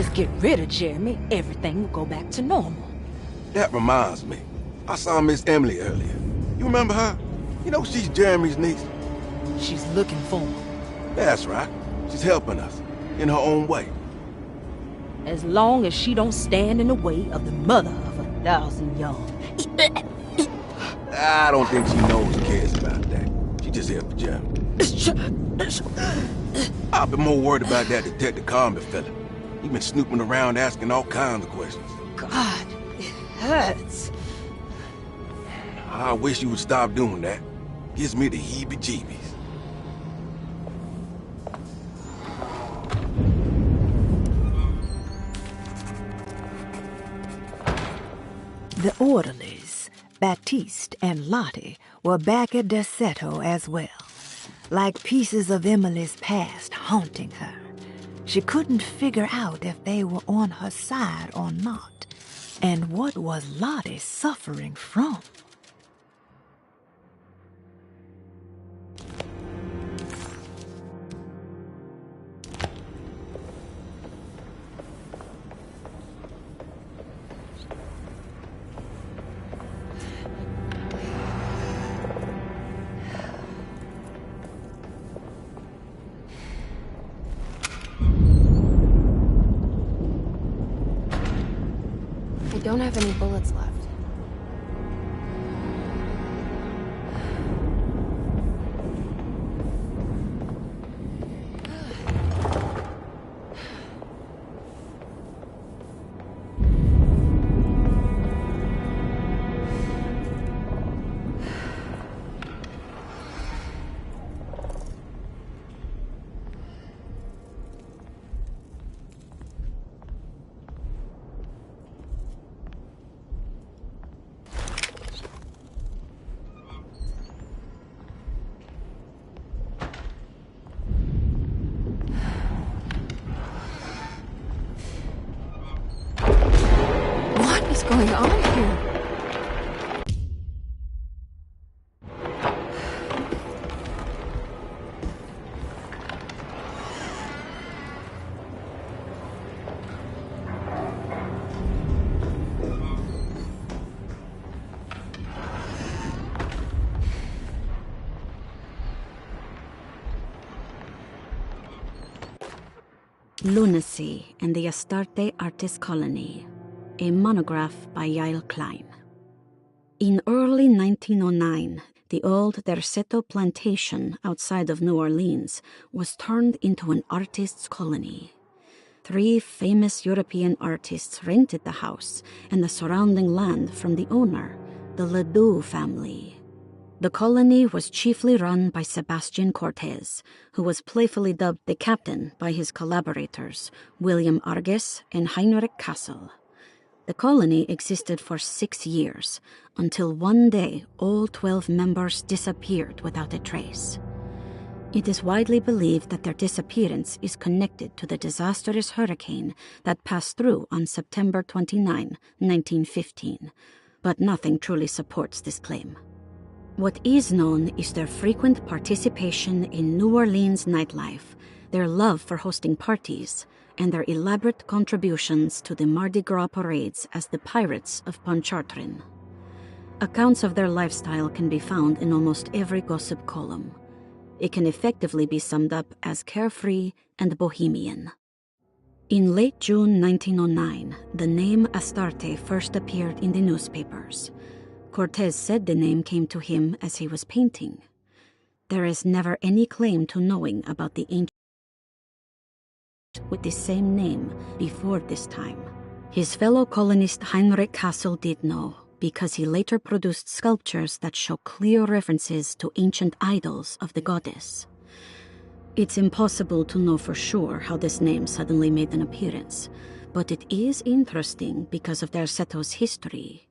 just get rid of Jeremy, everything will go back to normal. That reminds me. I saw Miss Emily earlier. You remember her? You know she's Jeremy's niece. She's looking for him. That's right. She's helping us, in her own way. As long as she don't stand in the way of the mother of 1,000 young. I don't think she knows or cares about that. She just here for Jeremy. I've been more worried about that Detective Carmen fella. He's been snooping around asking all kinds of questions. God, it hurts. I wish you would stop doing that. Gives me the heebie-jeebies. The orderlies, Baptiste and Lottie, were back at Derceto as well, like pieces of Emily's past haunting her. She couldn't figure out if they were on her side or not, and what was Lottie suffering from? I don't have any bullets left. What's going on here? Lunacy and the Astarte Artist Colony, a monograph by Yael Klein. In early 1909, the old Derceto plantation outside of New Orleans was turned into an artist's colony. 3 famous European artists rented the house and the surrounding land from the owner, the Ledoux family. The colony was chiefly run by Sebastian Cortez, who was playfully dubbed the captain by his collaborators, William Arges and Heinrich Kassel. The colony existed for 6 years, until one day all 12 members disappeared without a trace. It is widely believed that their disappearance is connected to the disastrous hurricane that passed through on September 29, 1915, but nothing truly supports this claim. What is known is their frequent participation in New Orleans nightlife, their love for hosting parties, and their elaborate contributions to the Mardi Gras parades as the Pirates of Pontchartrain. Accounts of their lifestyle can be found in almost every gossip column. It can effectively be summed up as carefree and bohemian. In late June 1909, the name Astarte first appeared in the newspapers. Cortez said the name came to him as he was painting. There is never any claim to knowing about the ancient with the same name before this time. His fellow colonist Heinrich Kassel did know, because he later produced sculptures that show clear references to ancient idols of the goddess. It's impossible to know for sure how this name suddenly made an appearance, but it is interesting because of Derceto's history.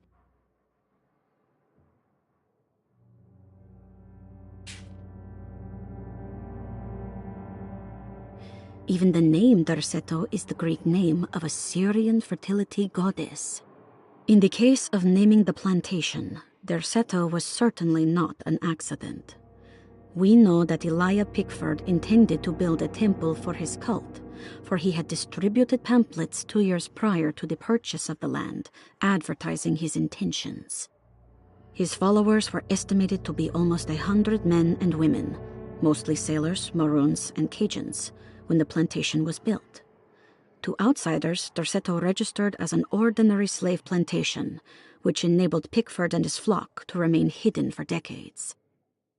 Even the name Derceto is the Greek name of a Syrian fertility goddess. In the case of naming the plantation, Derceto was certainly not an accident. We know that Elijah Pickford intended to build a temple for his cult, for he had distributed pamphlets 2 years prior to the purchase of the land, advertising his intentions. His followers were estimated to be almost 100 men and women, mostly sailors, Maroons, and Cajuns, when the plantation was built. To outsiders, Derceto registered as an ordinary slave plantation, which enabled Pickford and his flock to remain hidden for decades.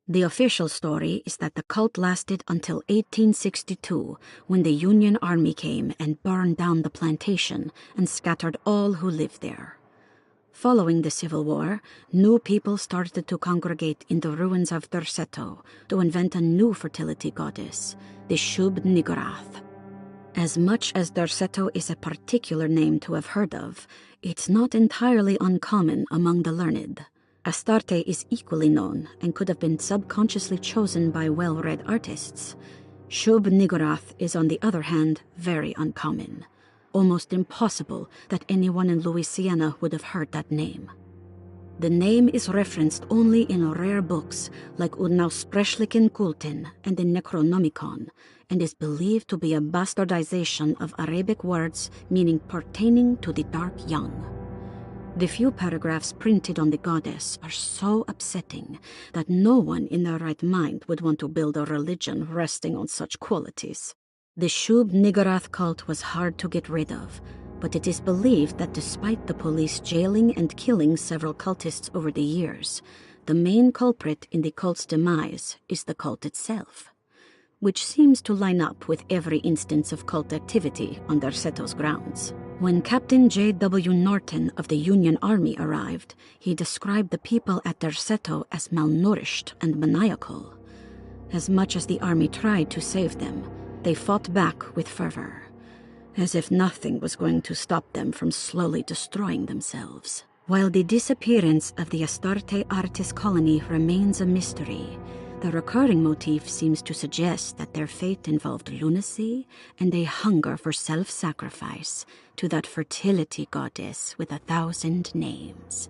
The official story is that the cult lasted until 1862, when the Union Army came and burned down the plantation and scattered all who lived there. Following the Civil War, new people started to congregate in the ruins of Derceto to invent a new fertility goddess, the Shub-Niggurath. As much as Derceto is a particular name to have heard of, it's not entirely uncommon among the learned. Astarte is equally known and could have been subconsciously chosen by well-read artists. Shub-Niggurath is, on the other hand, very uncommon. Almost impossible that anyone in Louisiana would have heard that name. The name is referenced only in rare books like Unaussprechlichen Kulten and the Necronomicon, and is believed to be a bastardization of Arabic words meaning pertaining to the dark young. The few paragraphs printed on the goddess are so upsetting that no one in their right mind would want to build a religion resting on such qualities. The Shub-Niggurath cult was hard to get rid of, but it is believed that despite the police jailing and killing several cultists over the years, the main culprit in the cult's demise is the cult itself, which seems to line up with every instance of cult activity on Derceto's grounds. When Captain J.W. Norton of the Union Army arrived, he described the people at Derceto as malnourished and maniacal. As much as the army tried to save them, they fought back with fervor, as if nothing was going to stop them from slowly destroying themselves. While the disappearance of the Astarte Artis colony remains a mystery, the recurring motif seems to suggest that their fate involved lunacy and a hunger for self-sacrifice to that fertility goddess with 1,000 names.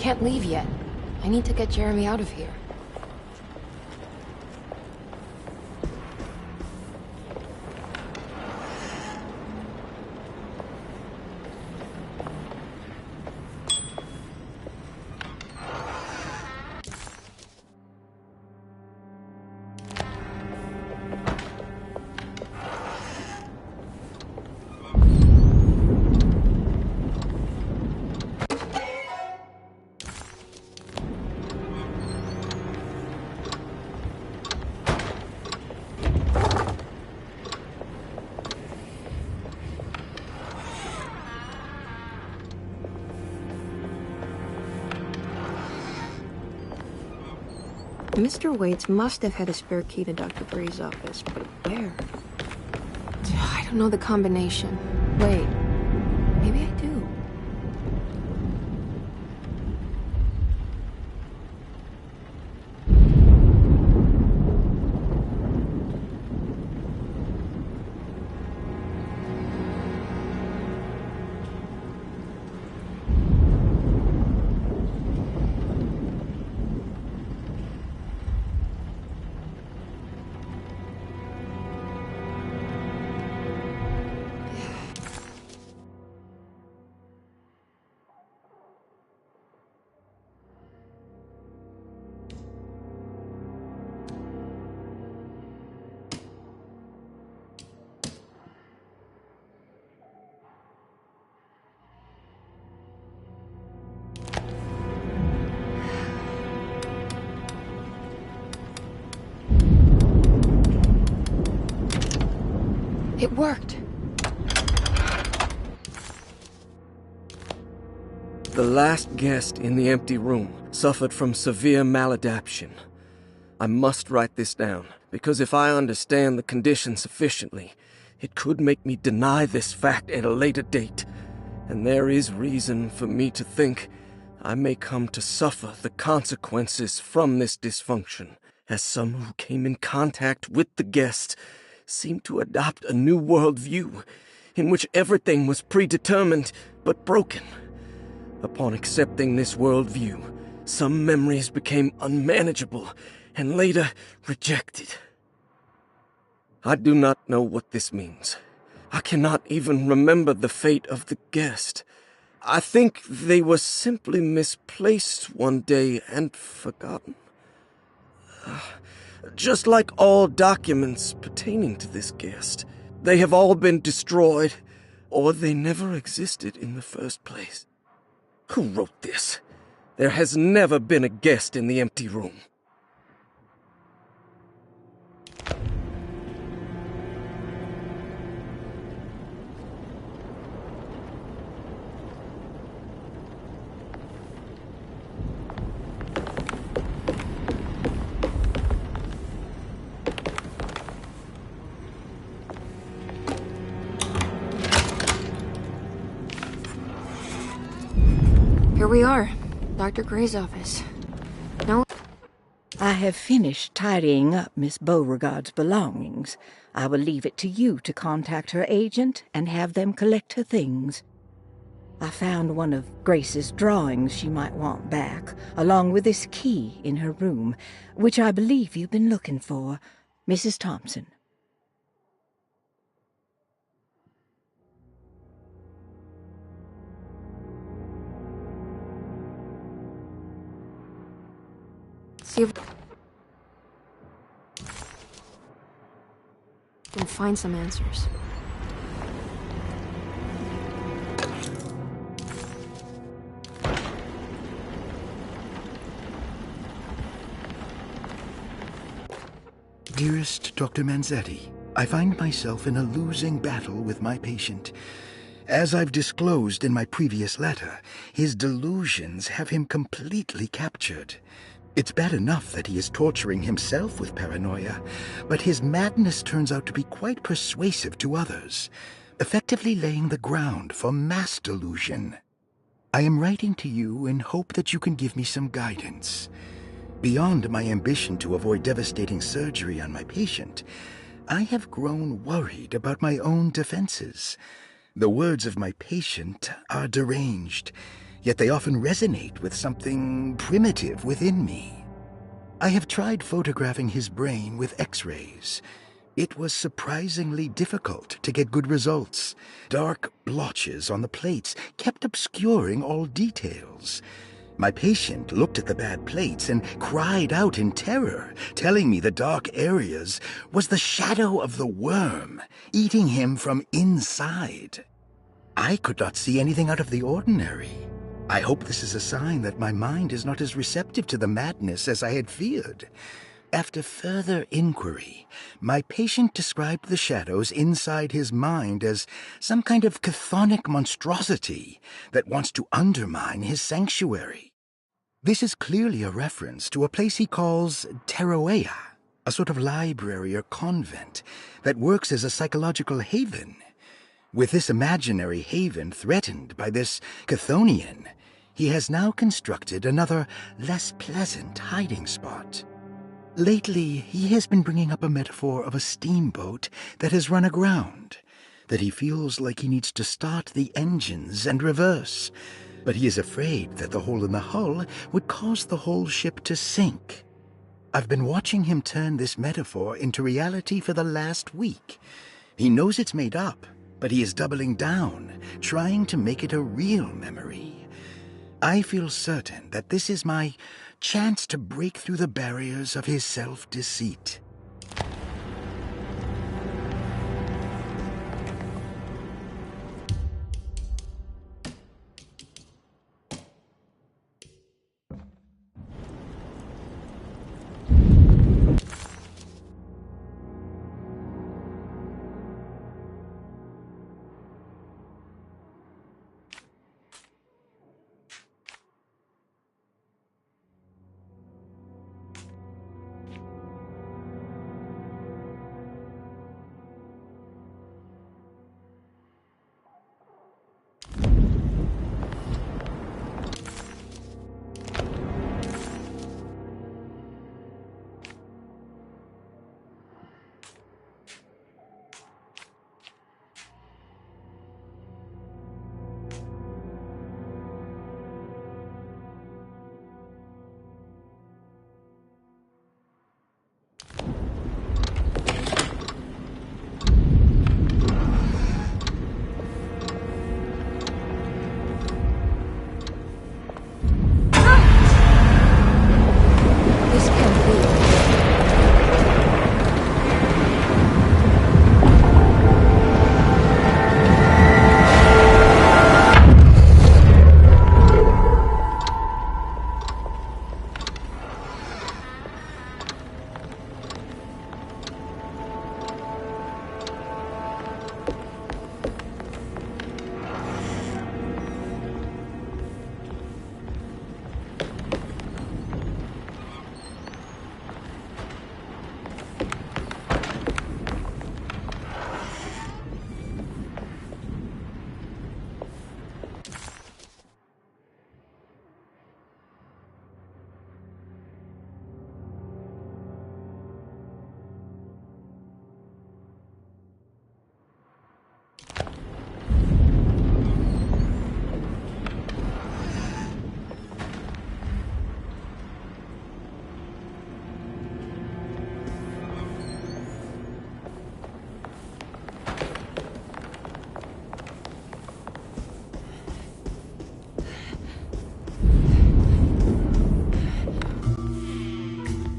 can't leave yet. I need to get Jeremy out of here. Mr. Waits must have had a spare key to Dr. Gray's office, but where? I don't know the combination. Wait, maybe I do. It worked. The last guest in the empty room suffered from severe maladaptation. I must write this down, because if I understand the condition sufficiently, it could make me deny this fact at a later date, and there is reason for me to think I may come to suffer the consequences from this dysfunction, as some who came in contact with the guest seemed to adopt a new worldview in which everything was predetermined but broken. Upon accepting this worldview, some memories became unmanageable and later rejected. I do not know what this means. I cannot even remember the fate of the guest. I think they were simply misplaced one day and forgotten. Just like all documents pertaining to this guest, they have all been destroyed, or they never existed in the first place. Who wrote this? There has never been a guest in the empty room. Here we are. Dr. Gray's office. Now, I have finished tidying up Miss Beauregard's belongings. I will leave it to you to contact her agent and have them collect her things. I found one of Grace's drawings she might want back, along with this key in her room, which I believe you've been looking for, Mrs. Thompson. see if we can find some answers. Dearest Dr. Manzetti, I find myself in a losing battle with my patient. As I've disclosed in my previous letter, his delusions have him completely captured. It's bad enough that he is torturing himself with paranoia, but his madness turns out to be quite persuasive to others, effectively laying the ground for mass delusion. I am writing to you in hope that you can give me some guidance. Beyond my ambition to avoid devastating surgery on my patient, I have grown worried about my own defenses. The words of my patient are deranged, yet they often resonate with something primitive within me. I have tried photographing his brain with X-rays. It was surprisingly difficult to get good results. Dark blotches on the plates kept obscuring all details. My patient looked at the bad plates and cried out in terror, telling me the dark areas was the shadow of the worm, eating him from inside. I could not see anything out of the ordinary. I hope this is a sign that my mind is not as receptive to the madness as I had feared. After further inquiry, my patient described the shadows inside his mind as some kind of chthonic monstrosity that wants to undermine his sanctuary. This is clearly a reference to a place he calls Teroea, a sort of library or convent that works as a psychological haven. With this imaginary haven threatened by this Chthonian, he has now constructed another, less pleasant hiding spot. Lately, he has been bringing up a metaphor of a steamboat that has run aground, that he feels like he needs to start the engines and reverse, but he is afraid that the hole in the hull would cause the whole ship to sink. I've been watching him turn this metaphor into reality for the last week. He knows it's made up, but he is doubling down, trying to make it a real memory. I feel certain that this is my chance to break through the barriers of his self-deceit.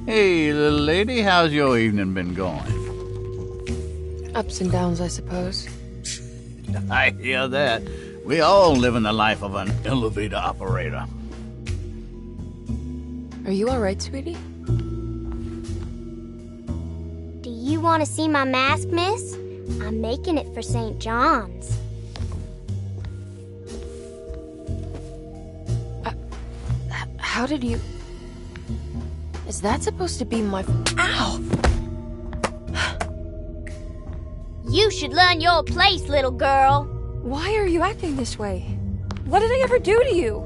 Hey, little lady, how's your evening been going? Ups and downs, I suppose. I hear that. We all live in the life of an elevator operator. Are you all right, sweetie? Do you want to see my mask, miss? I'm making it for St. John's. How did you... Is that supposed to be my... Ow! You should learn your place, little girl. Why are you acting this way? What did I ever do to you?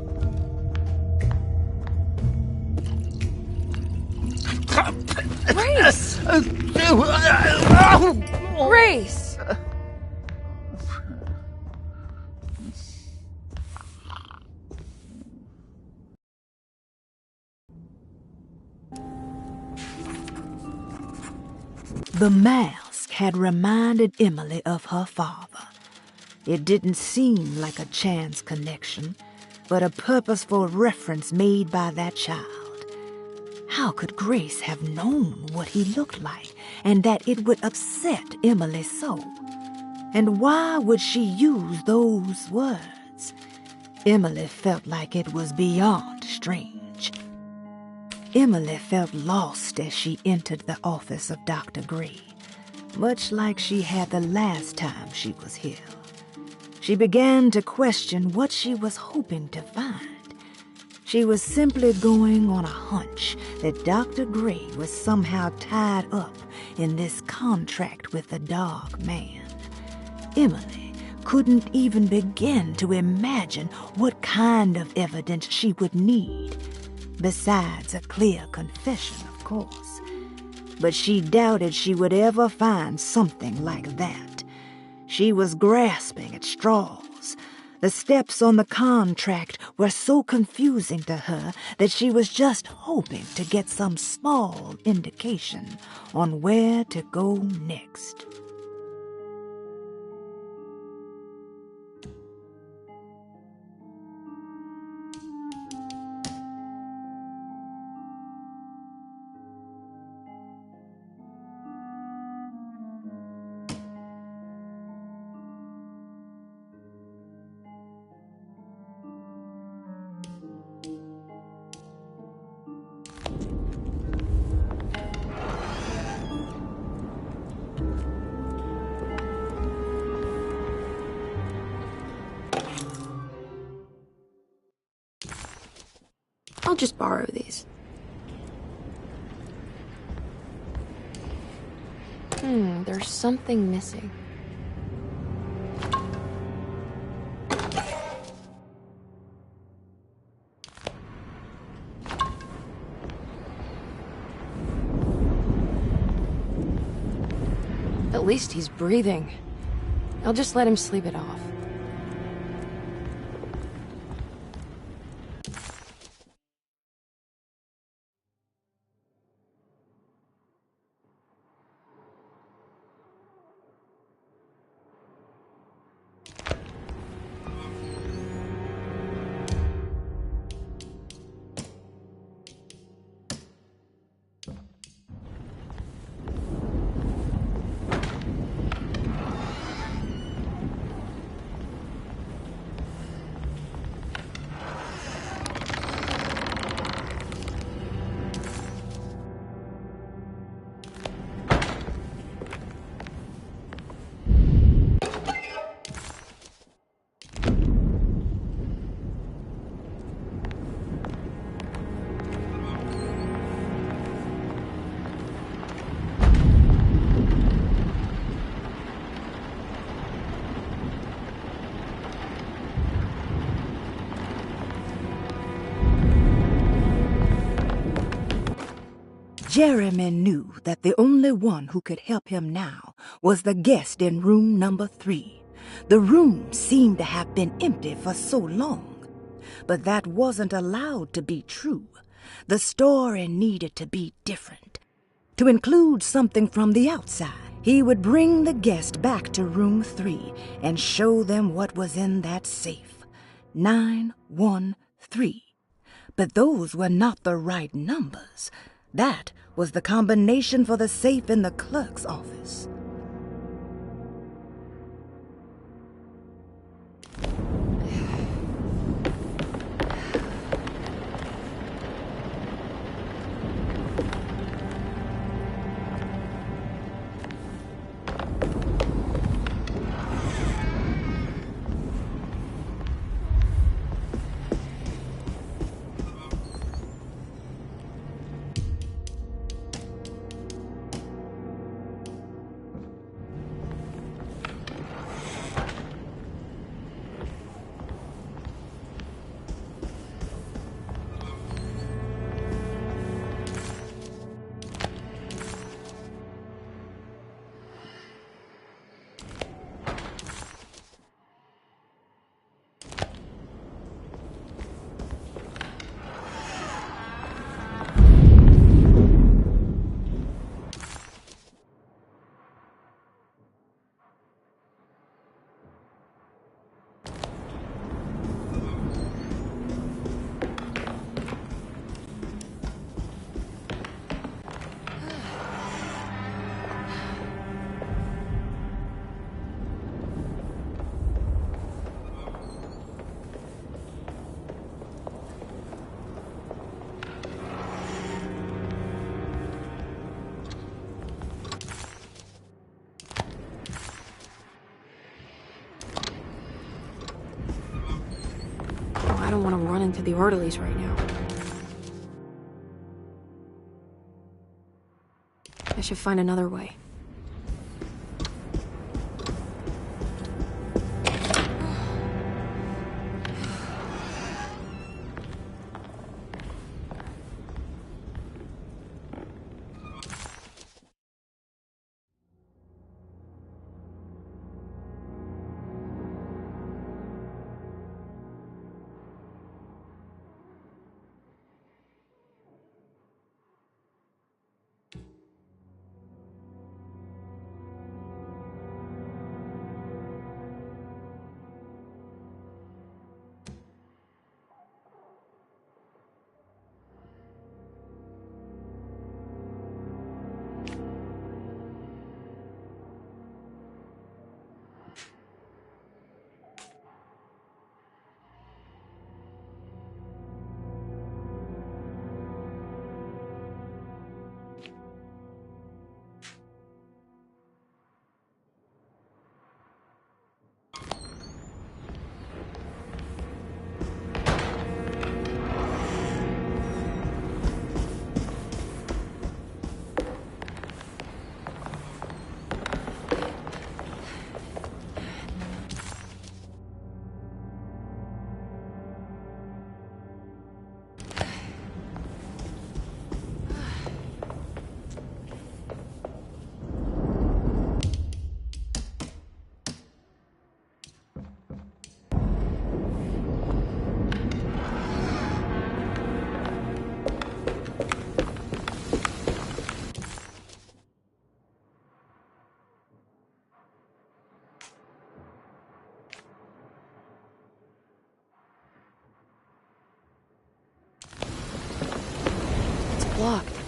Grace! Grace! The mask had reminded Emily of her father. It didn't seem like a chance connection, but a purposeful reference made by that child. How could Grace have known what he looked like and that it would upset Emily so? And why would she use those words? Emily felt like it was beyond strange. Emily felt lost as she entered the office of Dr. Gray, much like she had the last time she was here. She began to question what she was hoping to find. She was simply going on a hunch that Dr. Gray was somehow tied up in this contract with the Dark Man. Emily couldn't even begin to imagine what kind of evidence she would need, besides a clear confession, of course. But she doubted she would ever find something like that. She was grasping at straws. The steps on the contract were so confusing to her that she was just hoping to get some small indication on where to go next. I'll just borrow these. There's something missing. At least he's breathing. I'll just let him sleep it off. Jeremy knew that the only one who could help him now was the guest in room number 3. The room seemed to have been empty for so long. But that wasn't allowed to be true. The story needed to be different. To include something from the outside, he would bring the guest back to room 3 and show them what was in that safe. 913. But those were not the right numbers. That was the combination for the safe in the clerk's office. don't want to run into the orderlies right now. I should find another way. Blocked.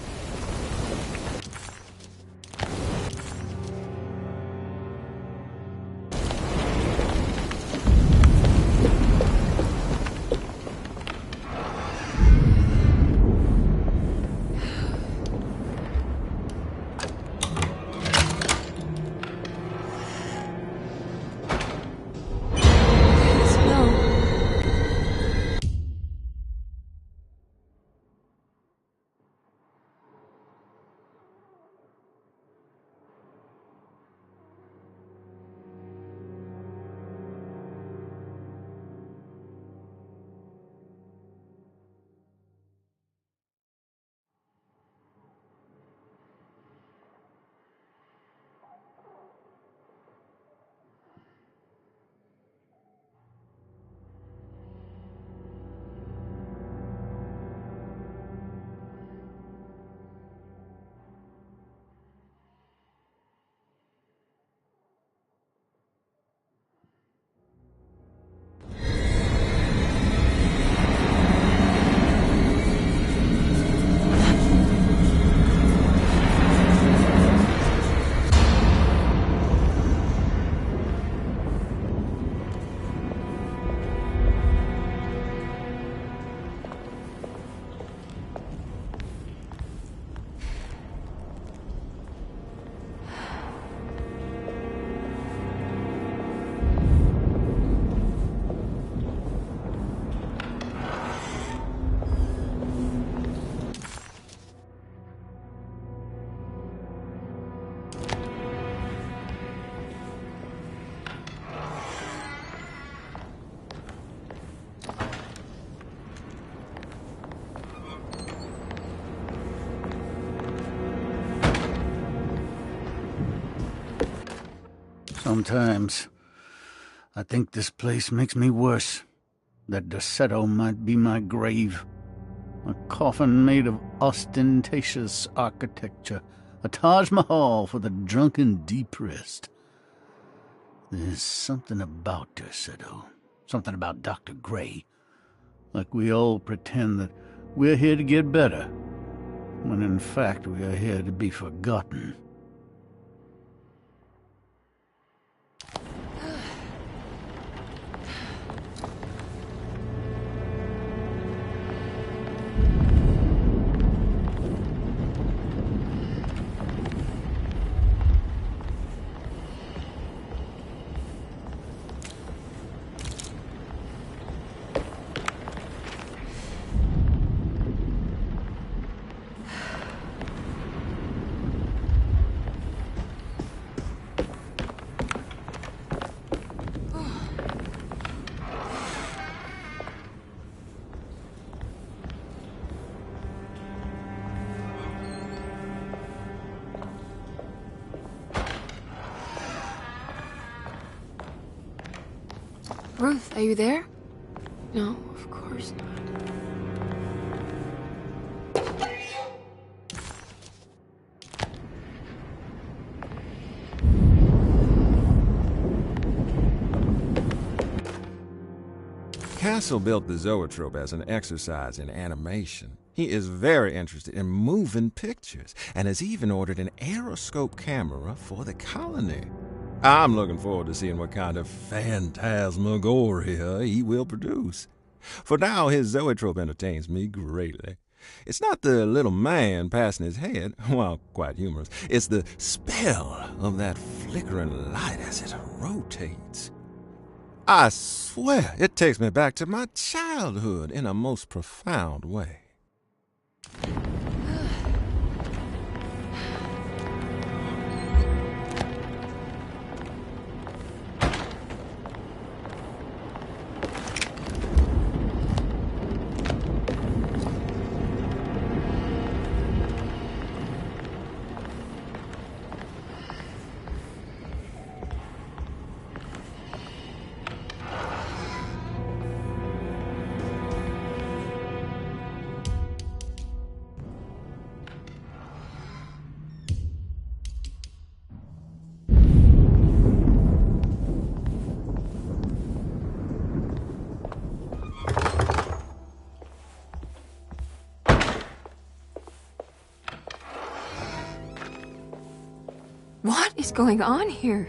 Sometimes I think this place makes me worse. That Derceto might be my grave. A coffin made of ostentatious architecture. A Taj Mahal for the drunken depressed. There's something about Derceto. Something about Dr. Gray. Like we all pretend that we're here to get better, when in fact we are here to be forgotten. Ruth, are you there? No, of course not. Castle built the Zoetrope as an exercise in animation. He is very interested in moving pictures and has even ordered an aeroscope camera for the colony. I'm looking forward to seeing what kind of phantasmagoria he will produce. For now, his Zoetrope entertains me greatly. It's not the little man passing his head, while quite humorous. It's the spell of that flickering light as it rotates. I swear it takes me back to my childhood in a most profound way. What is going on here?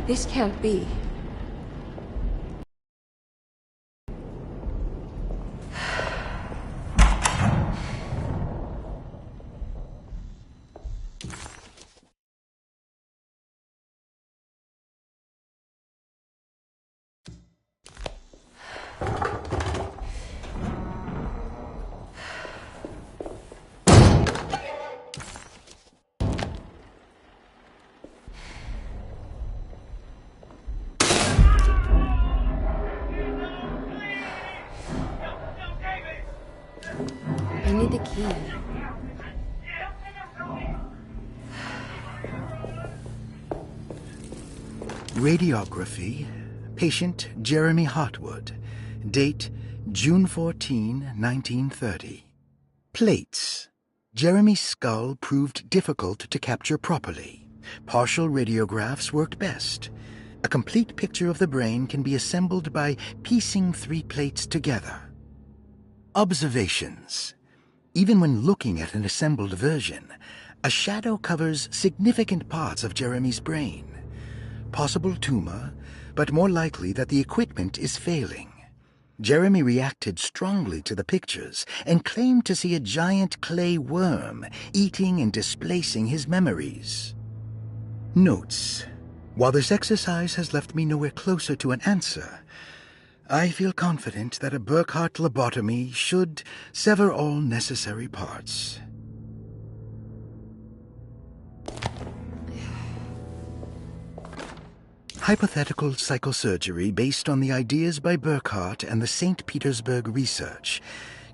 This can't be. I need the key. Radiography. Patient Jeremy Hartwood. Date June 14, 1930. Plates. Jeremy's skull proved difficult to capture properly. Partial radiographs worked best. A complete picture of the brain can be assembled by piecing 3 plates together. Observations. Even when looking at an assembled version, a shadow covers significant parts of Jeremy's brain. Possible tumor, but more likely that the equipment is failing. Jeremy reacted strongly to the pictures and claimed to see a giant clay worm eating and displacing his memories. Notes. While this exercise has left me nowhere closer to an answer, I feel confident that a Burkhardt lobotomy should sever all necessary parts. Hypothetical psychosurgery based on the ideas by Burkhardt and the St. Petersburg research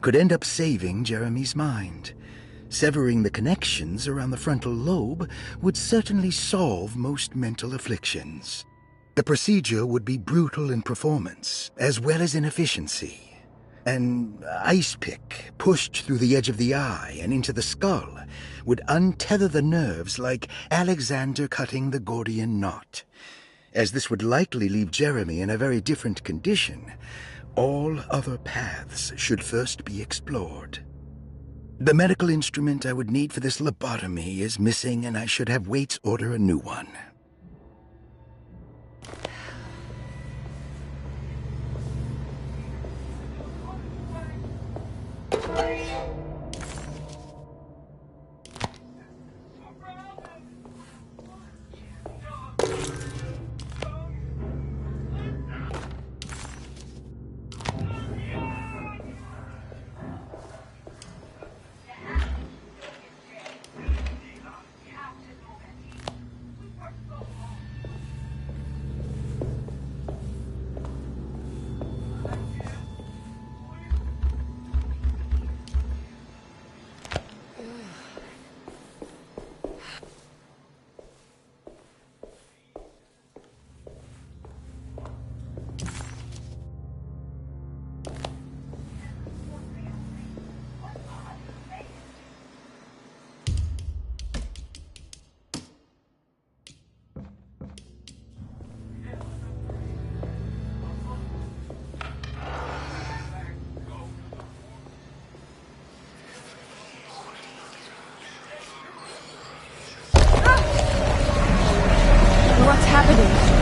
could end up saving Jeremy's mind. Severing the connections around the frontal lobe would certainly solve most mental afflictions. The procedure would be brutal in performance, as well as in efficiency. An ice pick pushed through the edge of the eye and into the skull would untether the nerves like Alexander cutting the Gordian knot. As this would likely leave Jeremy in a very different condition, all other paths should first be explored. The medical instrument I would need for this lobotomy is missing, and I should have Waits order a new one. What's happening?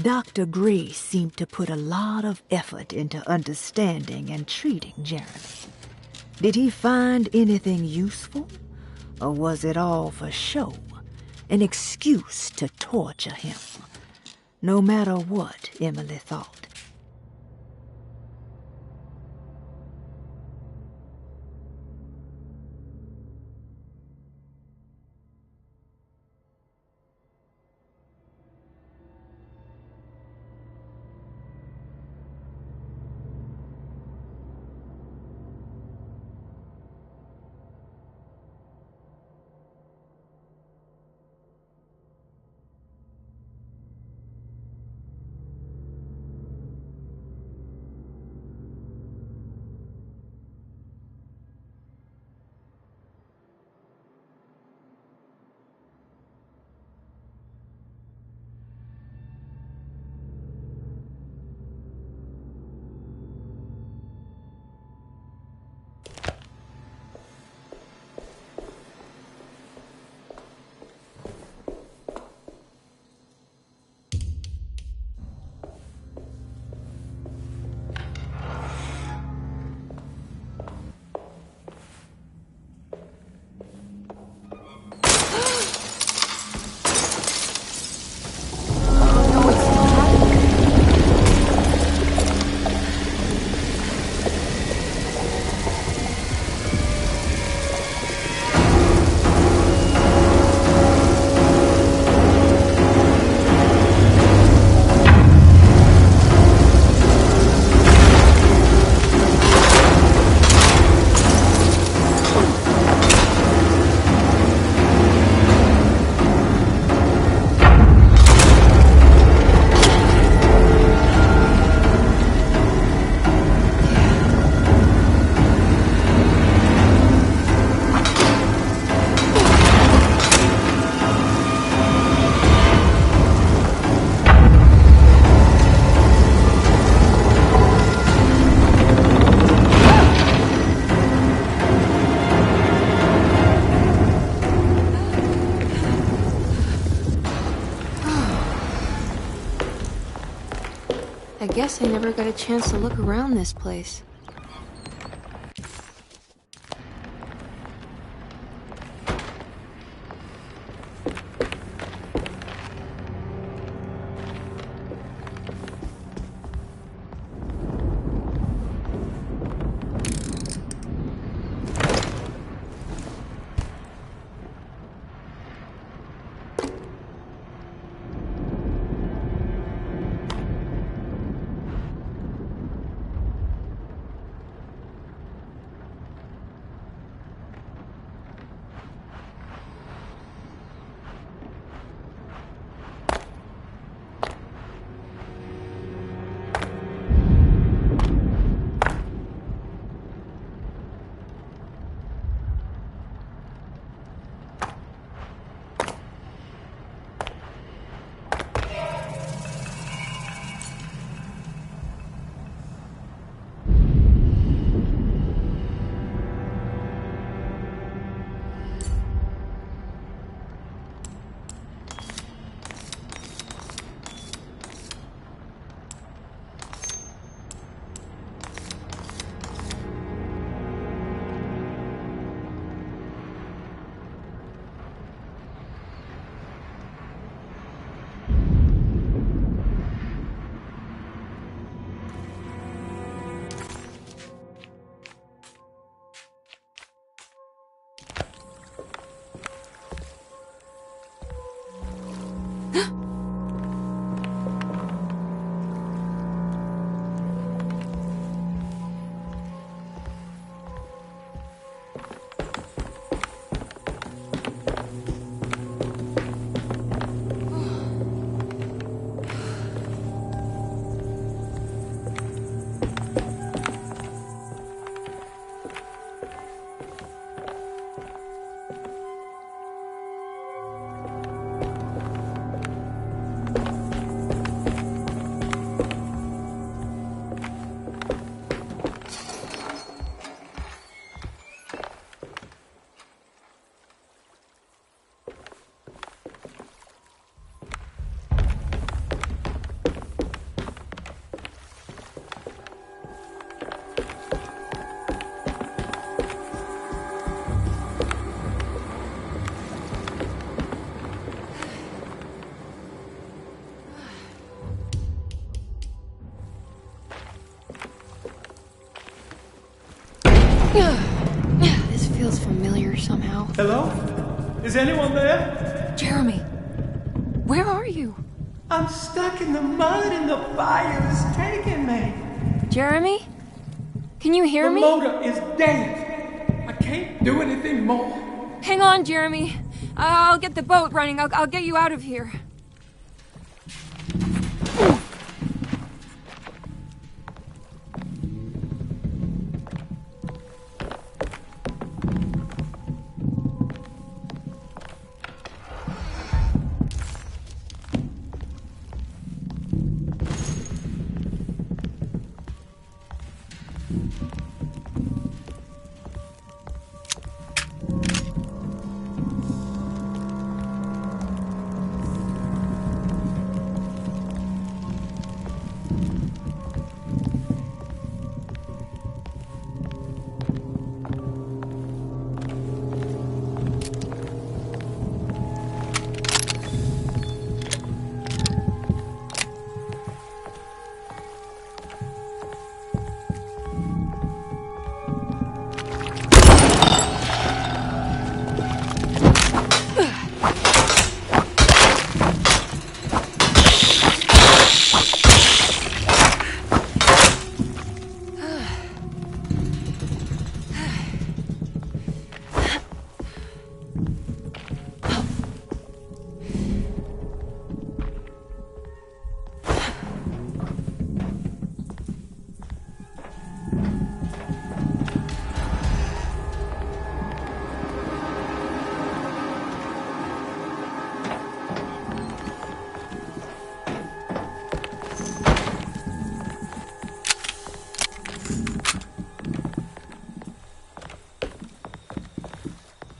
Dr. Gray seemed to put a lot of effort into understanding and treating Jeremy. Did he find anything useful? Or was it all for show? An excuse to torture him? No matter what, Emily thought. I guess I never got a chance to look around this place. This feels familiar somehow. Hello? Is anyone there? Jeremy, where are you? I'm stuck in the mud and the fire is taking me. Jeremy? Can you hear me? The motor is dead. I can't do anything more. Hang on, Jeremy. I'll get the boat running. I'll get you out of here.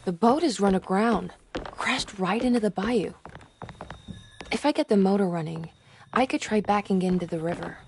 The boat is run aground, crashed right into the bayou. If I get the motor running, I could try backing into the river.